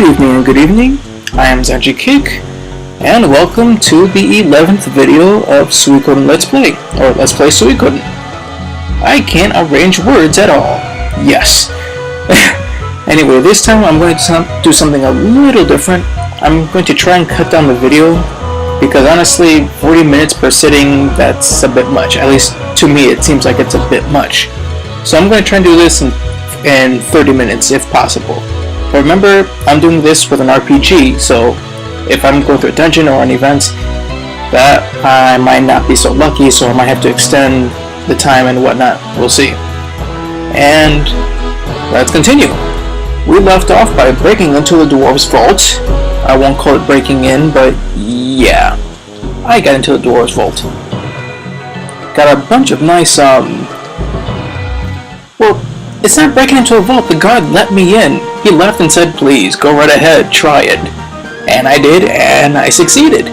Good evening. I am Zanji Kick, and welcome to the 11th video of Suikoden Let's Play, or Let's Play Suikoden. I can't arrange words at all. Yes. Anyway, this time I'm going to do something a little different. I'm going to try and cut down the video, because honestly, 40 minutes per sitting, that's a bit much. At least to me, it seems like it's a bit much. So I'm going to try and do this in 30 minutes if possible. But remember, I'm doing this with an RPG, so if I'm going through a dungeon or an event, that I might not be so lucky, so I might have to extend the time and whatnot. We'll see. And let's continue. We left off by breaking into the dwarves' vault. I won't call it breaking in, but yeah. I got into the dwarves' vault. Got a bunch of nice, well, it's not breaking into a vault. The guard let me in. He left and said, please, go right ahead, try it. And I did, and I succeeded.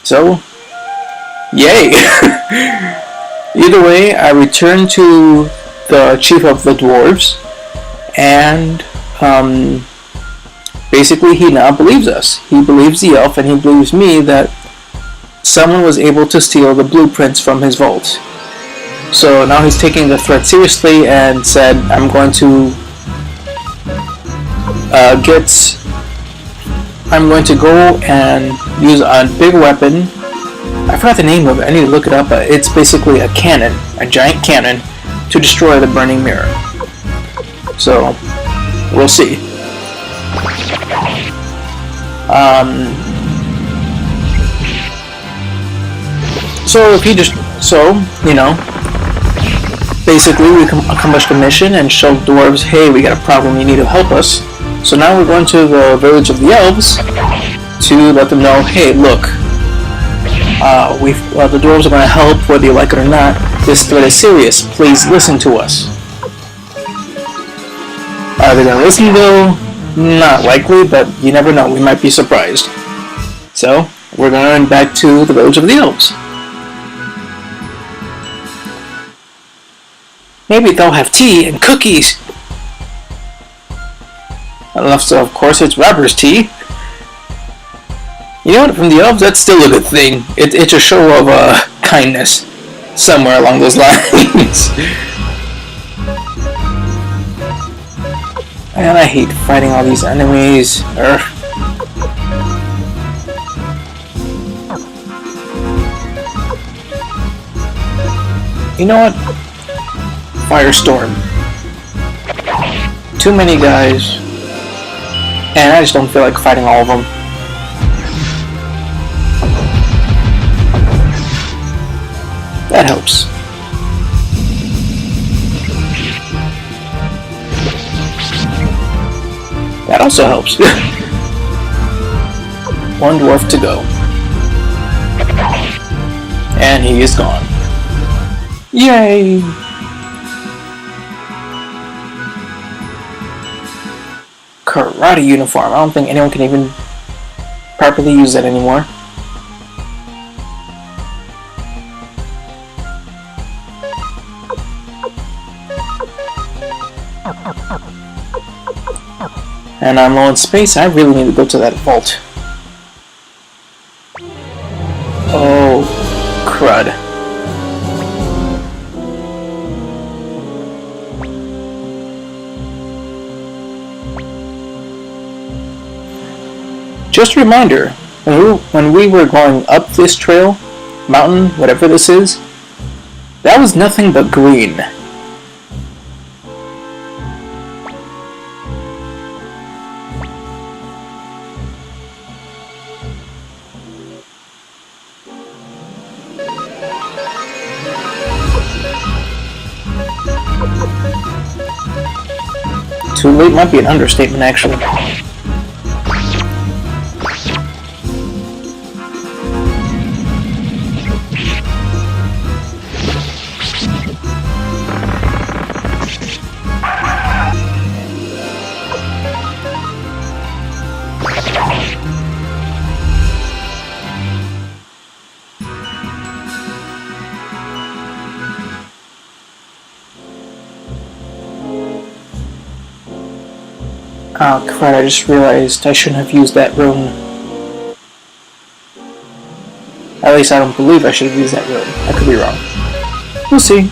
So, yay. Either way, I returned to the chief of the dwarves, and basically he now believes us. He believes the elf, and he believes me that someone was able to steal the blueprints from his vault. So now he's taking the threat seriously and said, I'm going to go and use a big weapon. I forgot the name of it, I need to look it up, but it's basically a cannon, a giant cannon, to destroy the burning mirror. So, we'll see. Basically we accomplished the mission and showed the dwarves, hey, we got a problem, you need to help us. So now we're going to the village of the elves to let them know, hey, look, the dwarves are going to help whether you like it or not. This threat is serious, please listen to us. Are they going to listen though? Not likely, but you never know, we might be surprised. So, we're going to run back to the village of the elves. Maybe they'll have tea and cookies. Unless, of course, it's Robber's tea. You know what? From the elves, that's still a good thing. It's a show of kindness. Somewhere along those lines. And I hate fighting all these enemies. Urgh. You know what? Firestorm. Too many guys. And I just don't feel like fighting all of them. That helps. That also helps. One dwarf to go. And he is gone. Yay! Karate uniform. I don't think anyone can even properly use that anymore. And I'm low in space. I really need to go to that vault. Oh, crud. Just a reminder, when we were going up this trail, mountain, whatever this is, that was nothing but green. Too late might be an understatement, actually. Oh crap, I just realized I shouldn't have used that rune. At least I don't believe I should have used that rune. I could be wrong. We'll see.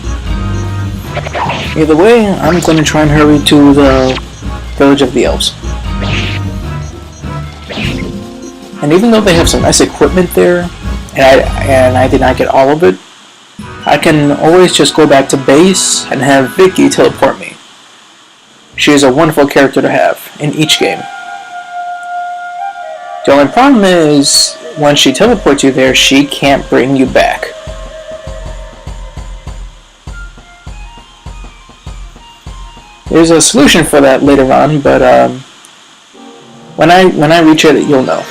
Either way, I'm going to try and hurry to the village of the Elves. And even though they have some nice equipment there, and I did not get all of it, I can always just go back to base and have Vicky teleport me. She is a wonderful character to have in each game. The only problem is, when she teleports you there, she can't bring you back. There's a solution for that later on, but when I reach it, you'll know.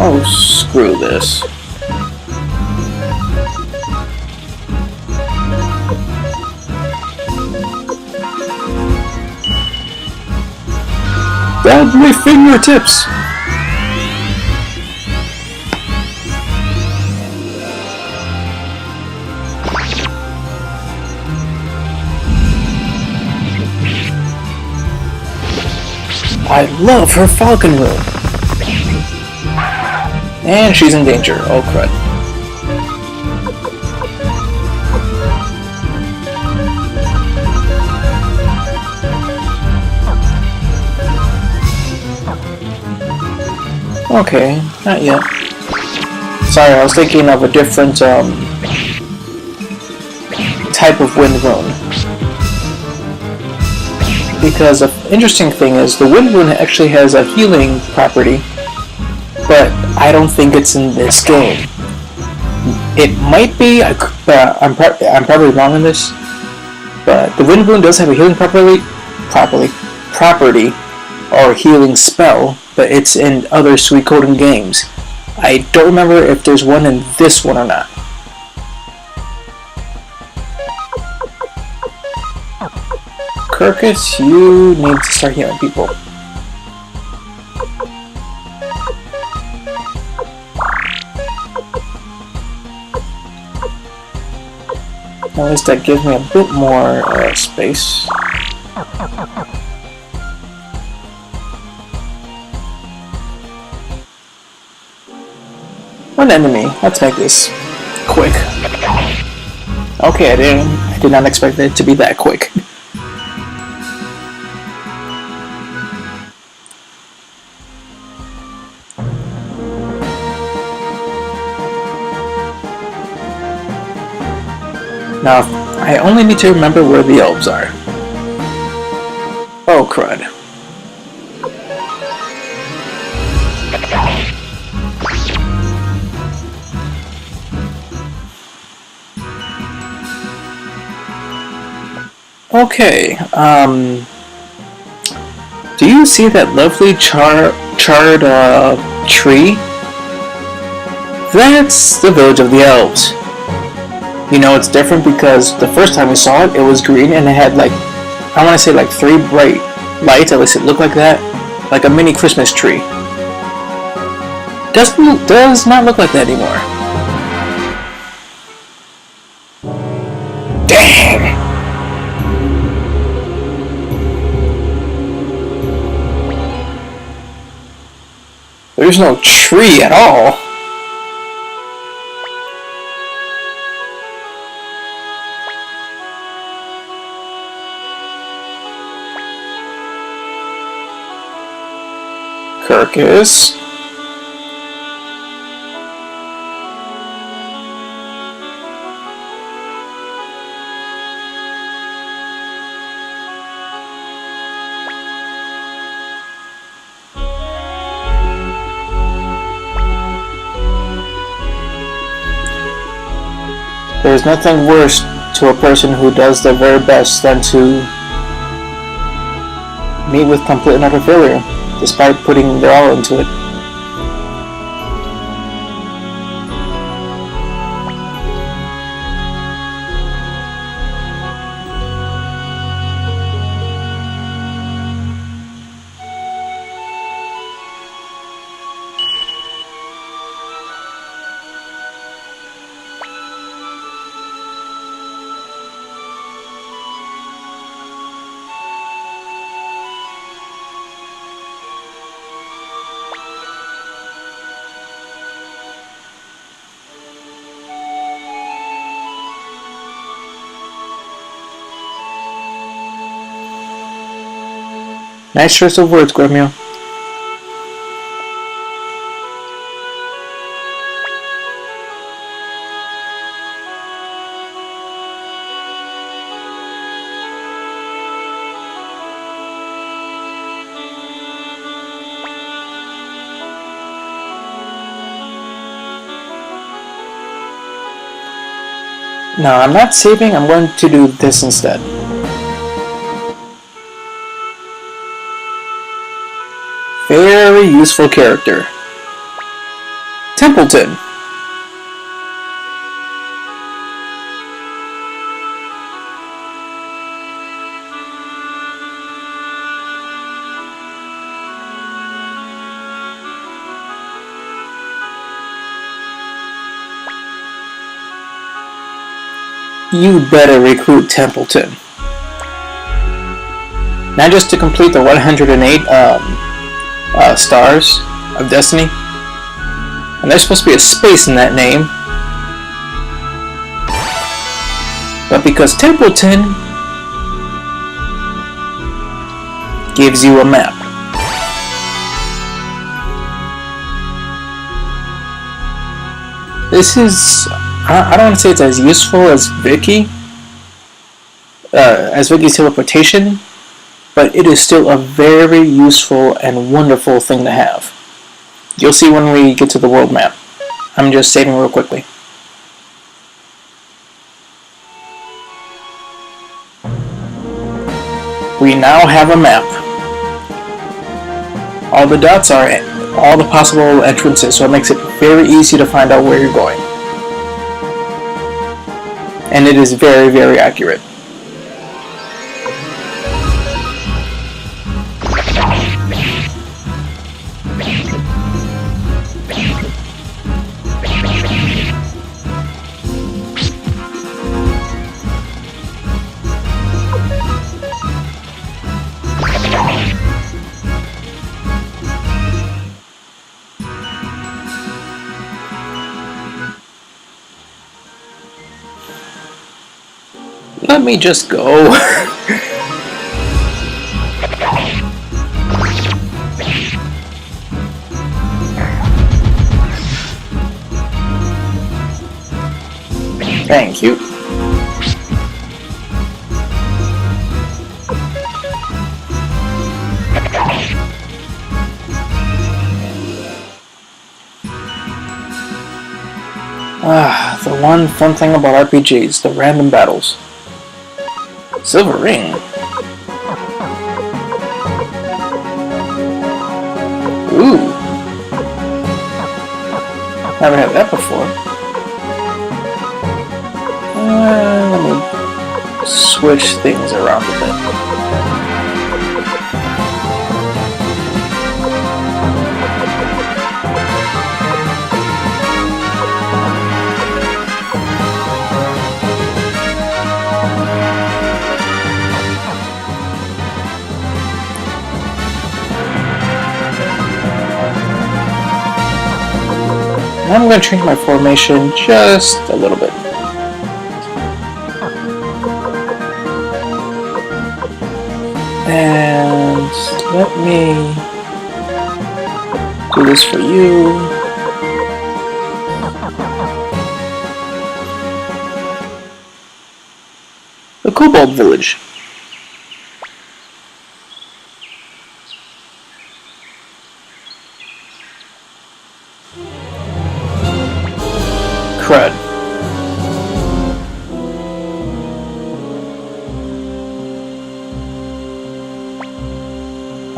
Oh, screw this. Deadly fingertips! I love her falcon rune! And she's in danger. Oh crud. Okay, not yet. Sorry, I was thinking of a different type of wind rune. Because the interesting thing is, the wind rune actually has a healing property, but I don't think it's in this game. It might be, I'm probably wrong on this, but the wind rune does have a healing property, or healing spell, but it's in other Suikoden games. I don't remember if there's one in this one or not. Kirkus, you need to start healing people. At least that gives me a bit more space. One enemy. Let's make this quick. Okay, I did not expect it to be that quick. Now, I only need to remember where the elves are. Oh, crud. Okay, do you see that lovely charred tree? That's the village of the elves. You know, it's different because the first time we saw it, it was green and it had like, I want to say like 3 bright lights, at least it looked like that. Like a mini Christmas tree. Does not look like that anymore. Dang! There's no tree at all. Kirkus. There's nothing worse to a person who does their very best than to meet with complete and utter failure, despite putting their all into it. Nice choice of words, Gremio. No, I'm not saving, I'm going to do this instead. Very useful character. Templeton. You better recruit Templeton. Not just to complete the 108 stars of Destiny. And there's supposed to be a space in that name. But because Templeton gives you a map. This is... I don't want to say it's as useful as Vicky's teleportation, but it is still a very useful and wonderful thing to have. You'll see when we get to the world map. I'm just saving real quickly. We now have a map. All the dots are all the possible entrances, so it makes it very easy to find out where you're going. And it is very, very accurate. Let me just go. Thank you. The one fun thing about RPGs, the random battles. Silver ring. Ooh. Never had that before. Let me switch things around a bit. I'm going to change my formation just a little bit. And let me do this for you. The Kobold Village. Crud.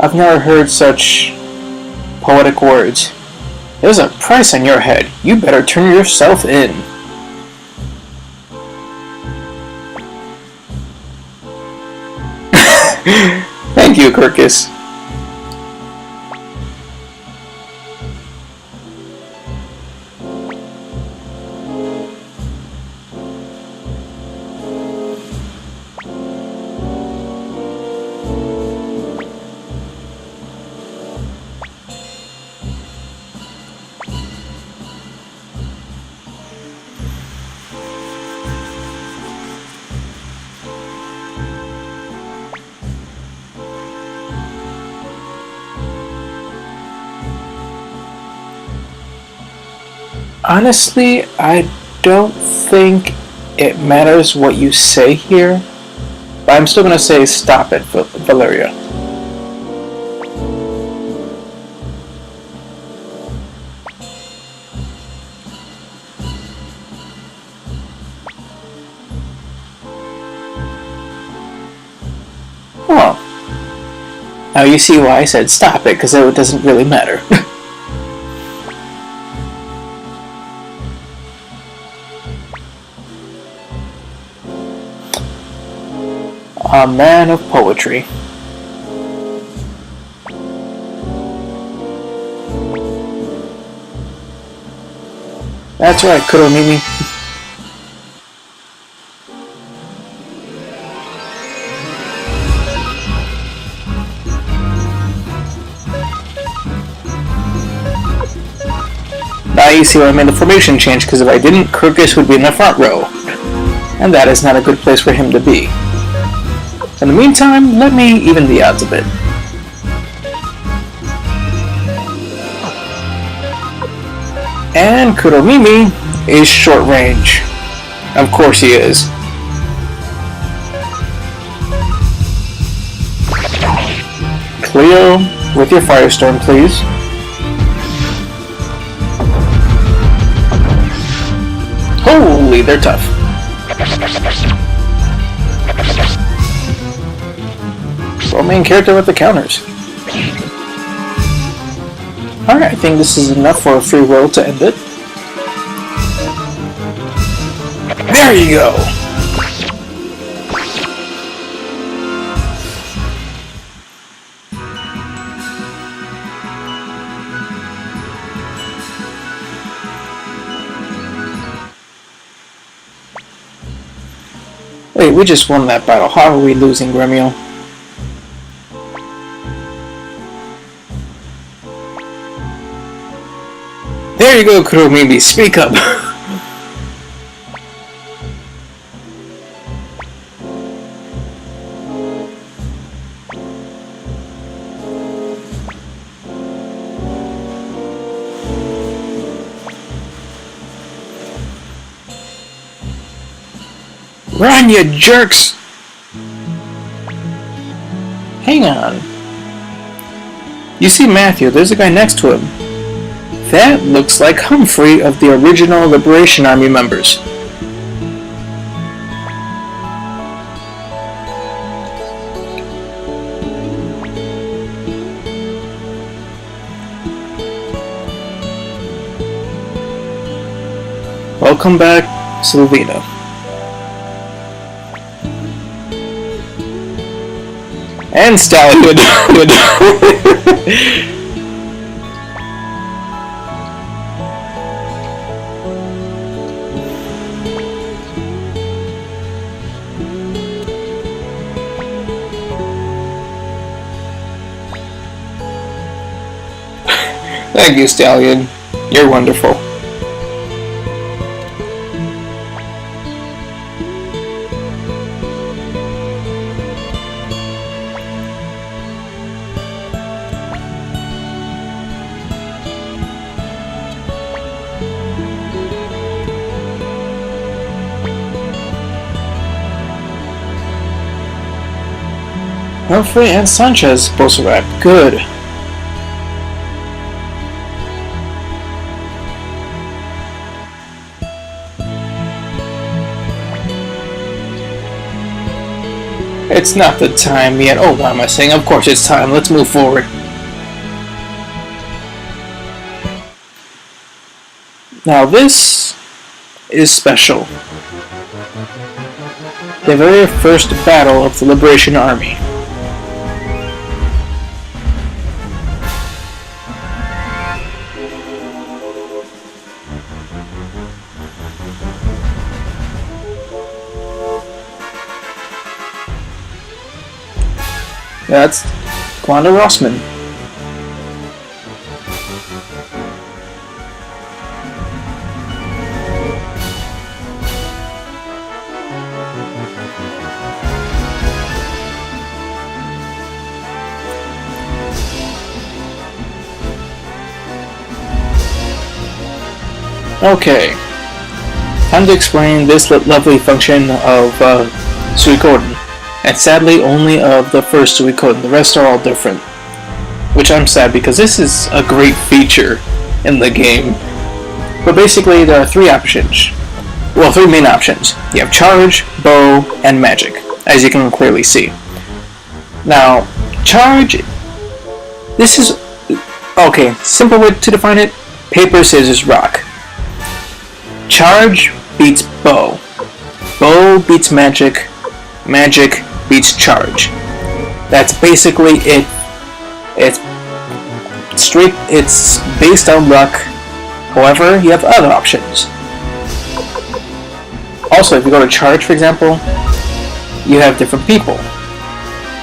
I've never heard such poetic words. There's a price on your head. You better turn yourself in. Thank you, Kirkus. Honestly, I don't think it matters what you say here, but I'm still gonna say stop it, Valeria. Well, now you see why I said stop it, because it doesn't really matter. A man of poetry. That's right, Kuromimi. Now you see why I made the formation change, because if I didn't, Kirkus would be in the front row. And that is not a good place for him to be. In the meantime, let me even the odds a bit. And Kuromimi is short range. Of course he is. Cleo, with your Firestorm, please. Holy, they're tough. Well, main character with the counters. Alright, I think this is enough for a free roll to end it. There you go! Wait, we just won that battle. How are we losing, Gremio? There you go, Kuromimi, speak up! Run, you jerks! Hang on. You see Matthew, there's a guy next to him. That looks like Humphrey of the original Liberation Army members. Welcome back, Sylvina. And Stallion. Thank you, Stallion. You're wonderful. Humphrey and Sanchez both survived. Good. It's not the time yet. Oh, what am I saying? Of course it's time. Let's move forward. Now this is special. The very first battle of the Liberation Army. That's Kwanda Rossman. Okay, time to explain this lovely function of Suikoden, and sadly only of the first Suikoden. The rest are all different, which I'm sad because this is a great feature in the game. But basically there are three options. Well, three main options. You have charge, bow, and magic, as you can clearly see. Now, charge, this is, okay, simple way to define it, paper, scissors, rock. Charge beats bow. Bow beats magic. Magic beats charge. That's basically it. It's straight, it's based on luck. However, you have other options. Also, if you go to charge, for example, you have different people.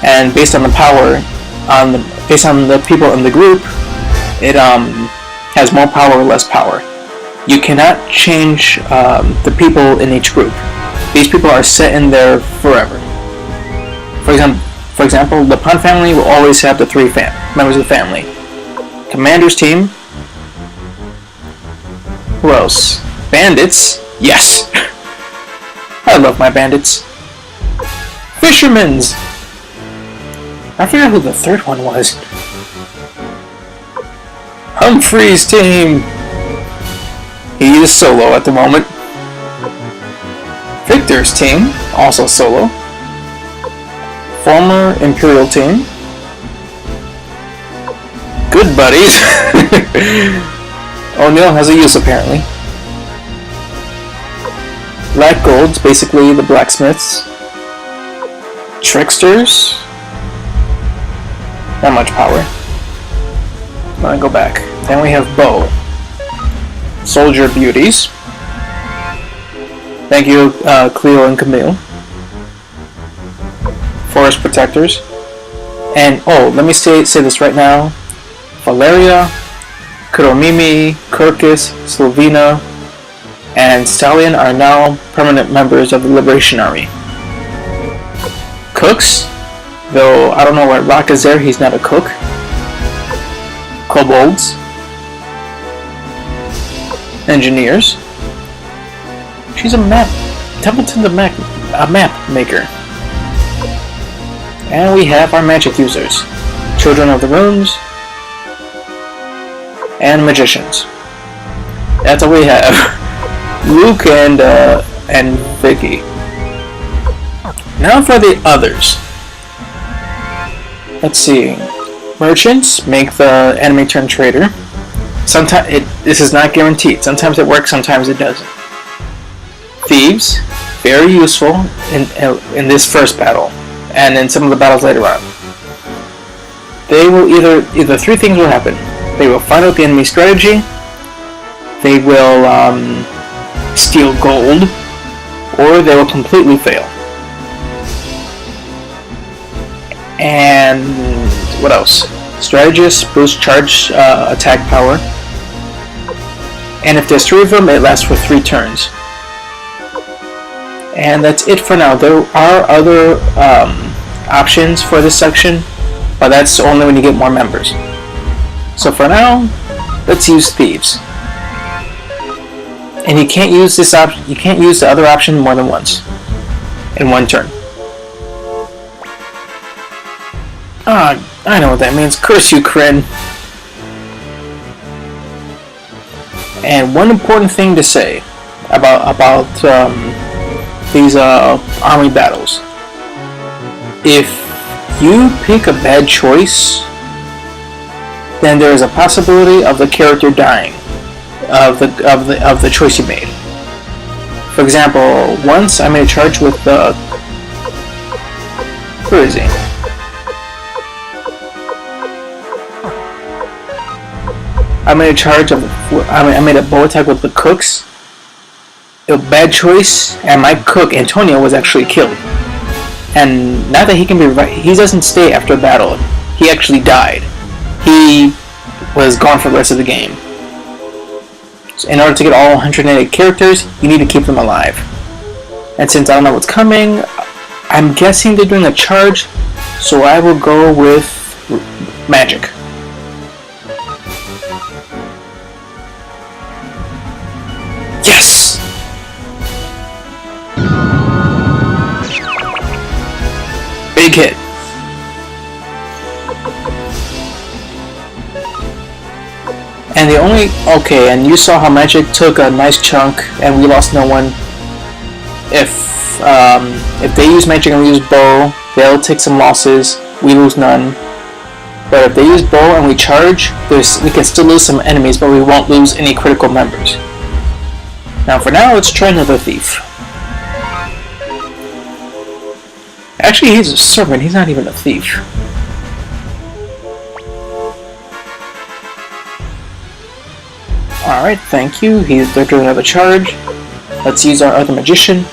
And based on the power, based on the people in the group, it has more power or less power. You cannot change the people in each group. These people are set in there forever. For example, the Pun family will always have the three members of the family. Commander's team. Who else? Bandits. Yes! I love my bandits. Fishermen's. I forgot who the third one was. Humphrey's team. He is solo at the moment. Victor's team, also solo. Former Imperial team. Good buddies. O'Neill has a use apparently. Black Golds, basically the blacksmiths. Tricksters. Not much power. I'm gonna go back. Then we have Bow. Soldier Beauties. Thank you, Cleo and Camille. Forest Protectors. And, oh, let me say this right now. Valeria, Kuromimi, Kirkus, Slovena, and Stallion are now permanent members of the Liberation Army. Cooks, though I don't know why Rock is there, he's not a cook. Kobolds. Engineers. She's a map. Templeton's a map maker. And we have our magic users. Children of the Runes. And magicians. That's what we have. Luke and Vicky. Now for the others. Let's see. Merchants make the enemy turn traitor. Sometimes this is not guaranteed. Sometimes it works, sometimes it doesn't. Thieves, very useful in this first battle, and in some of the battles later on. They will either three things will happen. They will find out the enemy strategy. They will steal gold, or they will completely fail. And what else? Strategists boost charge attack power. And if there's three of them, it lasts for 3 turns. And that's it for now. There are other options for this section, but that's only when you get more members. So for now, let's use Thieves. And you can't use this option. You can't use the other option more than once in one turn. Ah, I know what that means. Curse you, Kryn. And one important thing to say about these army battles: if you pick a bad choice, then there is a possibility of the character dying of the choice you made. For example, once I made a charge with the where is he? I made a bow attack with the cooks. It was a bad choice, and my cook Antonio was actually killed. And not that he can be right, he doesn't stay after a battle. He actually died. He was gone for the rest of the game. So in order to get all 188 characters, you need to keep them alive. And since I don't know what's coming, I'm guessing they're doing a charge, so I will go with magic. big hit. And the only... Okay, and you saw how Magic took a nice chunk and we lost no one. If they use Magic and we use Bow, they'll take some losses, we lose none. But if they use Bow and we charge, we can still lose some enemies, but we won't lose any critical members. Now for now, let's try another Thief. Actually, he's a servant, he's not even a thief. Alright, thank you. They're doing another charge. Let's use our other magician.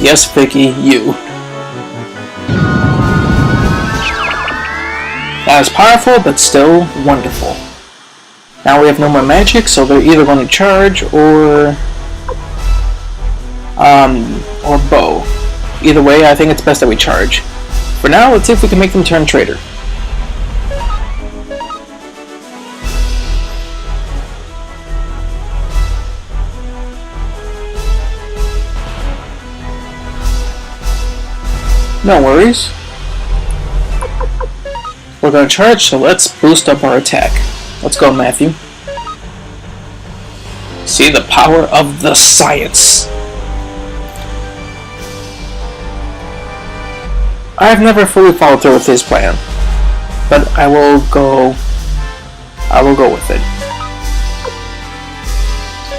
Yes, Vicky, you. Not as powerful, but still wonderful. Now we have no more magic, so they're either going to charge or Bow. Either way, I think it's best that we charge. For now, let's see if we can make them turn traitor. No worries. We're going to charge, so let's boost up our attack. Let's go, Matthew. See the power of the science. I've never fully followed through with his plan, but I will go with it.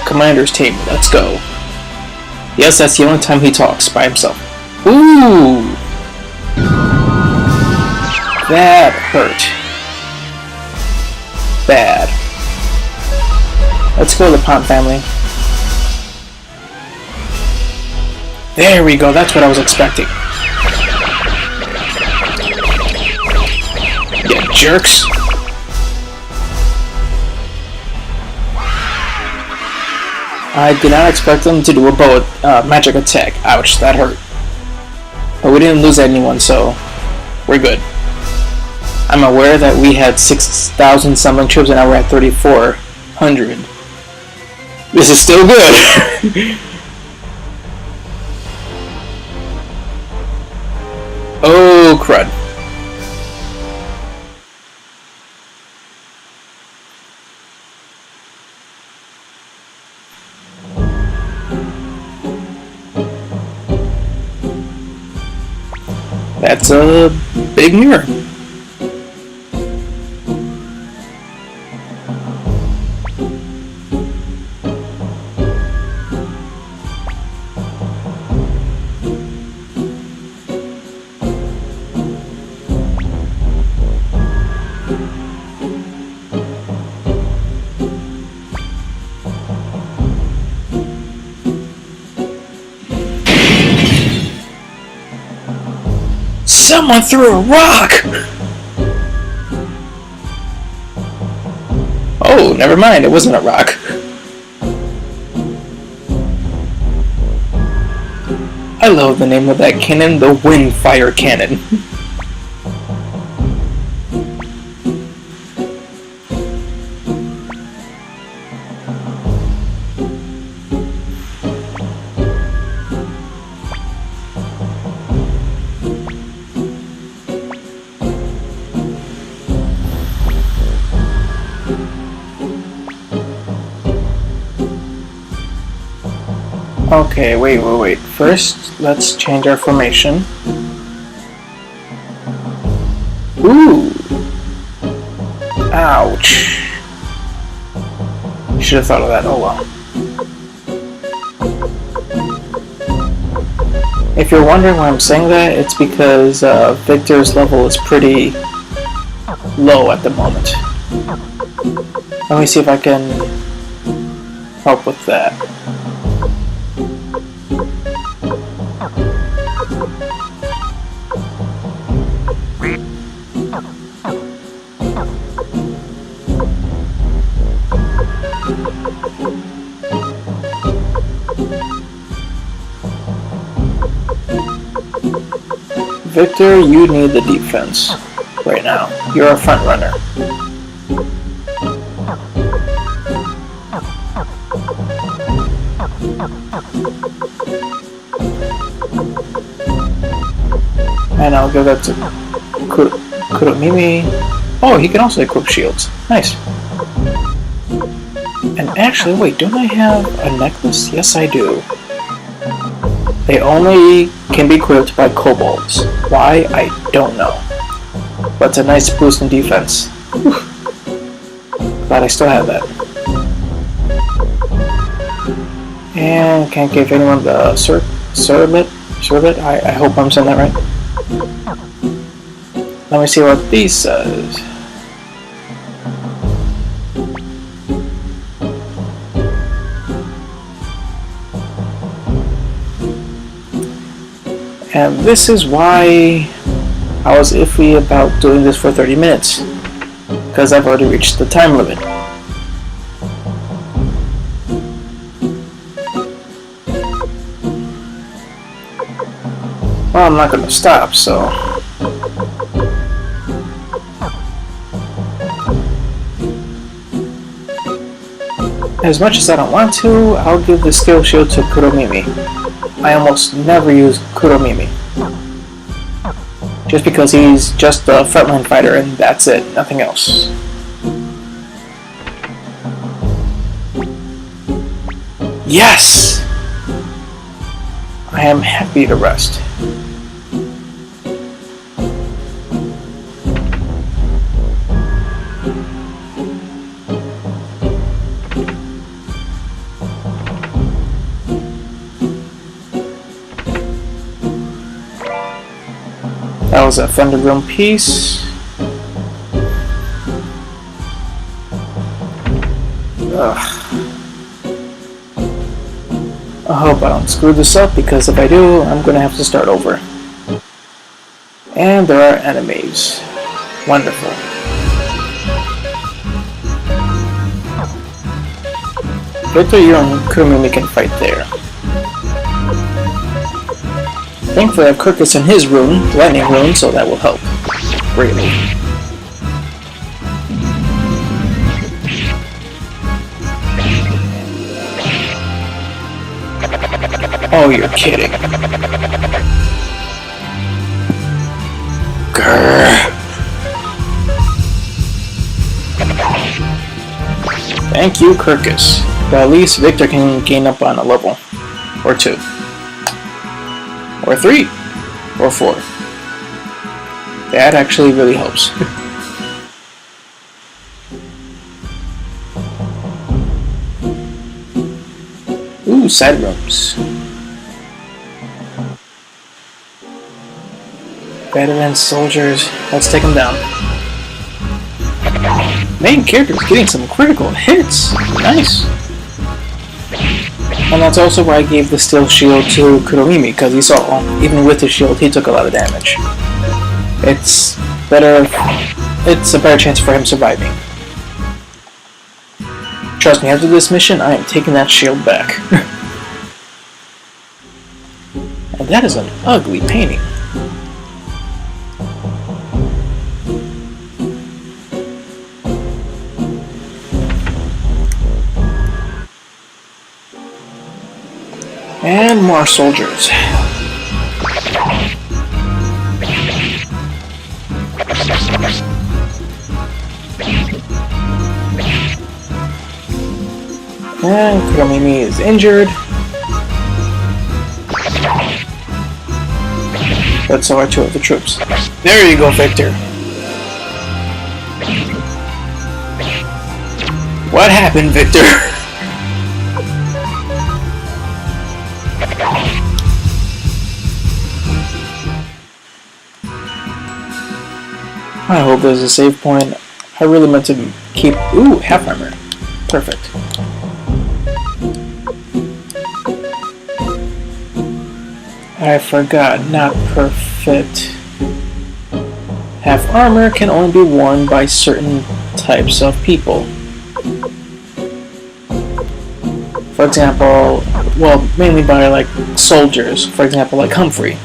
Commander's team, let's go. Yes, that's the only time he talks by himself. Ooh! That hurt. Bad. Let's go to the Pont family. There we go, that's what I was expecting. You jerks. I did not expect them to do a magic attack. Ouch, that hurt. But we didn't lose anyone, so we're good. I'm aware that we had 6,000 summoning troops and now we're at 3,400. This is still good! Oh, crud. That's a big mirror. Someone threw a rock! Oh, never mind, it wasn't a rock. I love the name of that cannon, the Windfire Cannon. Okay, wait. First, let's change our formation. Ooh! Ouch! Should have thought of that, oh well. If you're wondering why I'm saying that, it's because Victor's level is pretty low at the moment. Let me see if I can help with that. Victor, you need the defense right now. You're a front runner. And I'll give that to Kuromimi. Oh, he can also equip shields. Nice. And actually, wait, don't I have a necklace? Yes, I do. They only can be equipped by kobolds. Why? I don't know. But it's a nice boost in defense. Whew. Glad I still have that. And can't give anyone the Surbit. I hope I'm saying that right. Let me see what these says. And this is why I was iffy about doing this for 30 minutes. Because I've already reached the time limit. Well, I'm not going to stop, so... As much as I don't want to, I'll give the skill shield to Kuromimi. I almost never use Kuromimi. Just because he's just a frontline fighter and that's it, nothing else. Yes! I am happy to rest. That was a Thunder Room piece. Ugh. I hope I don't screw this up, because if I do, I'm gonna have to start over. And there are enemies. Wonderful. Victor, you and Kuromimi can fight there. Thankfully I have Kirkus in his rune, lightning rune, so that will help greatly. Oh, you're kidding. Grrr. Thank you, Kirkus. But at least Victor can gain up on a level. Or 2. Or 3. Or 4. That actually really helps. Ooh, side rooms. Veteran soldiers. Let's take them down. Main character's getting some critical hits. Nice. And that's also why I gave the steel shield to Kuromimi, because he saw, even with his shield, he took a lot of damage. It's a better chance for him surviving. Trust me, after this mission, I am taking that shield back. And that is an ugly painting. And more soldiers. And Kuromimi is injured. But so are 2 of the troops. There you go, Victor. What happened, Victor? I hope there's a save point. I really meant to keep... Ooh, half armor. Perfect. I forgot, not perfect. Half armor can only be worn by certain types of people. For example, well, mainly by like soldiers. For example, like Humphrey.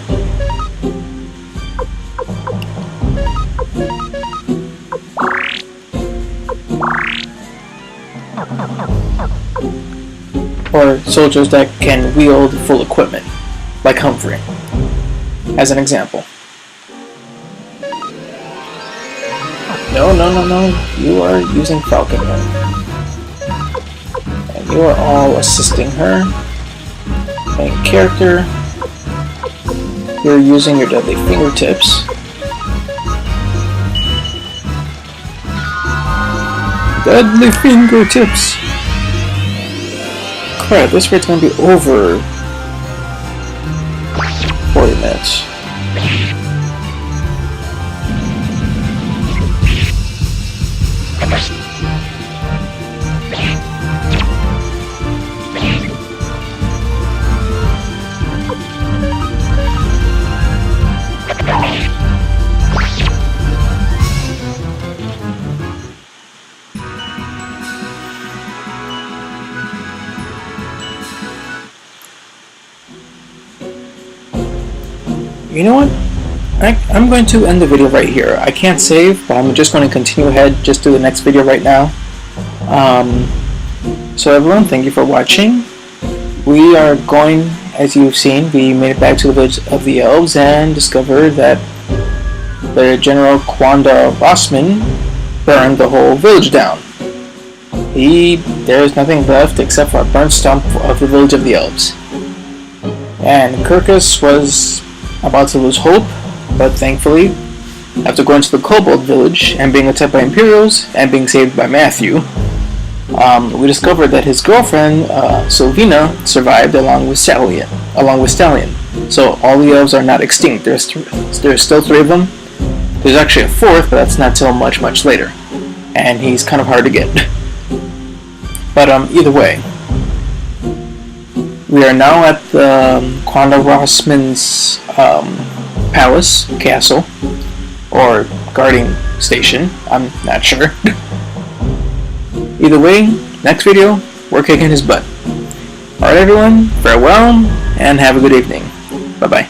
Or soldiers that can wield full equipment, like Humphrey, as an example. No, no, no, no. You are using Falcon Moon. And you are all assisting her. Main character. You're using your deadly fingertips. Deadly fingertips! Crap, this raid's gonna be over 40 minutes. You know what? I'm going to end the video right here. I can't save, but I'm just going to continue ahead, just do the next video right now. So everyone, thank you for watching. We are going, as you've seen, we made it back to the village of the Elves and discovered that the General Kwanda Rossman burned the whole village down. There is nothing left except for a burnt stump of the village of the Elves. And Kirkus was about to lose hope, but thankfully, after going to the Kobold village and being attacked by Imperials and being saved by Matthew, we discovered that his girlfriend Sylvina survived along with Stallion. So all the elves are not extinct. There's still 3 of them. There's actually a 4th, but that's not till much later, and he's kind of hard to get. But either way, we are now at the Kwanda Rossman's castle, or guarding station, I'm not sure. Either way, next video, we're kicking his butt. Alright everyone, farewell, and have a good evening. Bye bye.